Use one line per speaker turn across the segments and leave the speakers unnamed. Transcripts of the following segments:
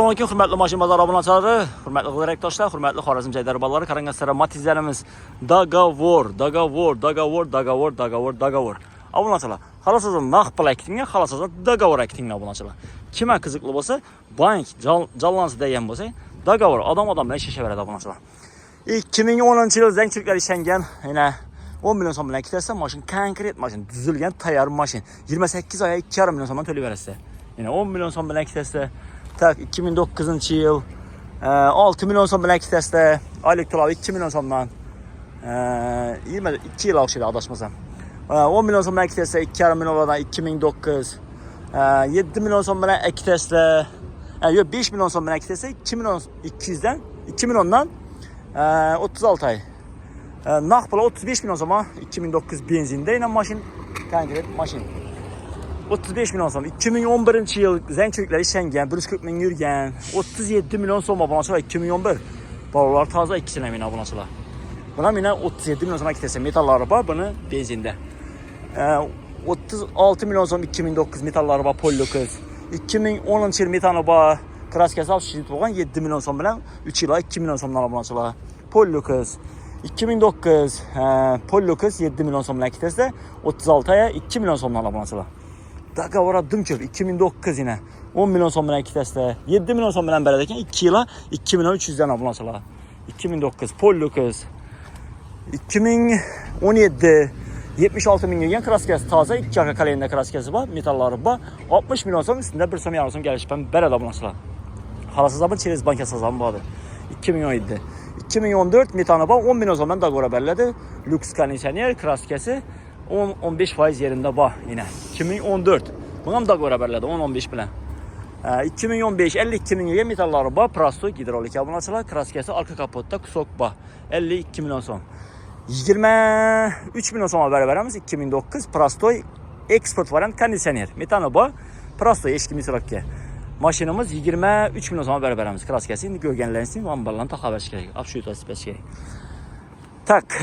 Assalomu hurmatli mashina bozori obunachiları, hurmatli direktorlar, hurmatli Xorazm Jaydarballari, qarangaslar matizlarimiz dogovor. Obunachilar, xalasizlar naqd pul aytinglar, xalasizlar dogovor aytinglar obunachilar. Kimga qiziqli bo'lsa, bank jallansa degan bo'lsa, dogovor odam bilan ishlashveradi obunachilar. 2010-yil zangchiliklar ishlangan, yana 10 million so'm bilan ketsa, mashin konkret mashin, tuzilgan tayyor mashin. 28 oy 2,5 million so'mdan to'lab berasiz. Yana 10 million so'm bilan ketsa, tak 2009-yil 6 million so'm bilan ketsa, oylik to'lov 2 million so'mdan 22 yil o'xshaydi adashmasam. 10 million so'm bilan ketsa 2,5 milliondan 2009, 7 million so'm bilan ketsa, yo'q 5 million so'm bilan ketsa 2 million 200 dan 2 milliondan 36 ay. Naqd pul 35 million so'm 2009 benzinde yine mashin, konkret mashin. 35 million so'm. 2011-yil zangchiliklar ishlangan, 140 ming yurgan, 37 million so'm obunachilar 2011. Bolalar toza 2 sinamina obunachilar. Buna mina 37 million so'm ketsa metallari bor, buni benzinda. 36 million so'm 2009 metallari bor, Pollukus. 2010-yil metani bor, kraskasi olib bo'lgan 7 million so'm bilan 3 yil 2 million so'mdan obunachilar. Pollukus 2009 Pollukus 7 million so'm bilan ketsa 36 aya 2 million so'mdan obunachilar. Dogovor dumchur 2009 yine 10 million so'm bilan ketsa 7 million so'm bilan beradi ekan, 2 yil 2 million 300 dan obunachilar. 2009 Pollukus 2017 76 ming yurgan kraskasi toza, 2 aka kalenda kraskasi bor, metallari bor, 60 million so'm ustida 1,5 so'm kelishib beradi obunachilar. Xalasizlar Çerez bankasi hisobim bor. 2017 2014 metani bor, 10 million so'mdan dogovor beriladi. Lux konditsioner kraskasi 10-15% yerinde bor yine. 2014 buna ham dogovor beriladi 10-15 bilan. 2015 52 ming yurgan metallari bor, prostoy gidrolik obunachilar, kraskasi orqa kapotda kusok bor, 52 million so'm. 23 million so'm beramiz 2009 prostoy eksport variant konditsioner. Metani bor, prostoy eshik misolakka. Mashinamiz 23 million so'm beramiz. Kraskasi endi ko'rganlaringiz ambaldan taqib berish kerak. Absolut sipash kerak. Tak,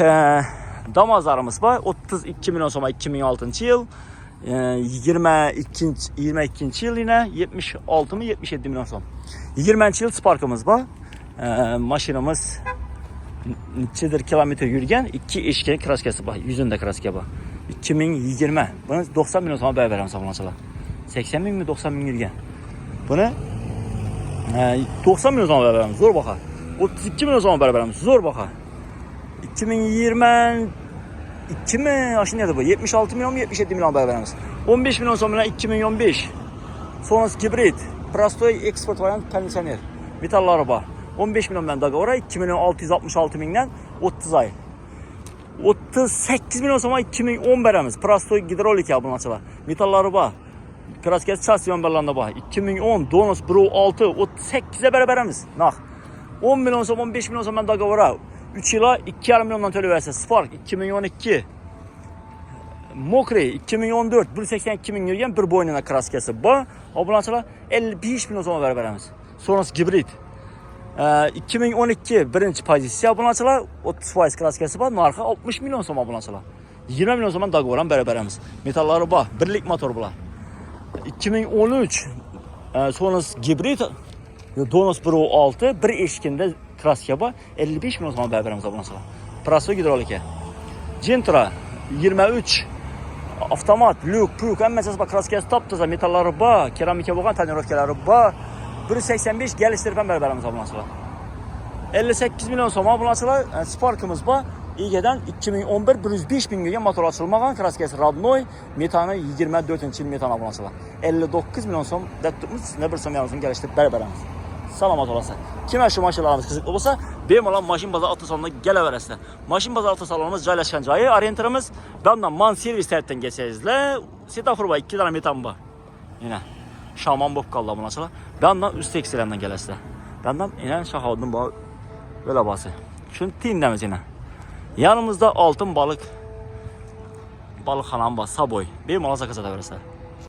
damazlarimiz bor, 32 million so'm 2006-yil, 22-yil yine 76 mı 77 million so'm. 20-yil Spark'ımız bor. Mashinamiz nechadir kilometr yurgan, 2 eshikli kraskasi bor, yüzünde kraska bor. 2020 buni 90 million so'm beramiz obunachilar. 80 ming mi 90 ming yurgan. Buni 90 million so'm beramiz, zo'r baho. 32 million so'm beramiz, zo'r baho. 2020 mi? Aşın bu? 76 milyon mu 77 milyon beramiz. 15 milyon so'm bilan 2015. Sonos hibrid, prostoy eksport variant konditsioner. Metallari bor. 15 milyon bilan dogovor, 2 milyon 666 mingdan 30 ay. 38 milyon so'm 2010 beramiz. Prostoy gidrolik obunachilar. Metallari bor. Kraskasi chassi yonbarlarida bor. 2010 Donos Pro 6 38 ga beramiz. Naq. 10 milyon so'm 15 milyon so'm bilan dogovor. 3 yıl 2,5 milyondan töle verse. Spark 2012. Mokri 2014 1,82 ming yurgan, bir boynuna kraskasi bor. Obunachilar 55 milyon so'm beramiz. Sonos hibrid 2012 birinchi pozitsiya obunachilar, 30% kraskasi bor, narxi 60 milyon so'm obunachilar. 20 milyon so'mdan dogovor ham beramiz. Metallari bor, birlik motor bular. 2013 Sonos hibrid Donos Pro 6 bir eshikinde kraska bor, 55 milyon so'm beramiz obunachilar. Prostoy gidrolika. Gentra 23 avtomat, luk, hammasi bor, kraskasi top-toza, metallari bor, keramika bo'lgan, tonirovkalari bor. 1,85 geliştirib ham beramiz obunachilar. 58 milyon so'm obunachilar, Spark'imiz bor. Egadan 2011 105 ming yurgan, motor ochilmagan, kraskasi rodnoy, metani 24-yil metan obunachilar. 59 milyon so'm deb turibmiz, sizga 1,5 so'm geliştirib beramiz. Salomat olasiz. Kim shu mashinalarimiz qiziqli bo'lsa, bemalol Mashin bozor avtosaloniga kelaverasizlar. Mashin bozor avtosalonimiz joylashgan joyi, orientirimiz Dandan Man servis saytidan kelsangizlar, setafor bor, 2 dona metan bor. Yana Shaman bo'lib qoldi obunachilar. Dandan üst tekstillardan kelasizlar. Dandan yana shahodim bor yo'labasi. Shuni tiyindamiz yana. Yanımızda altın balık xanam bor, Saboy. Bemalol zakaz etaverasizlar.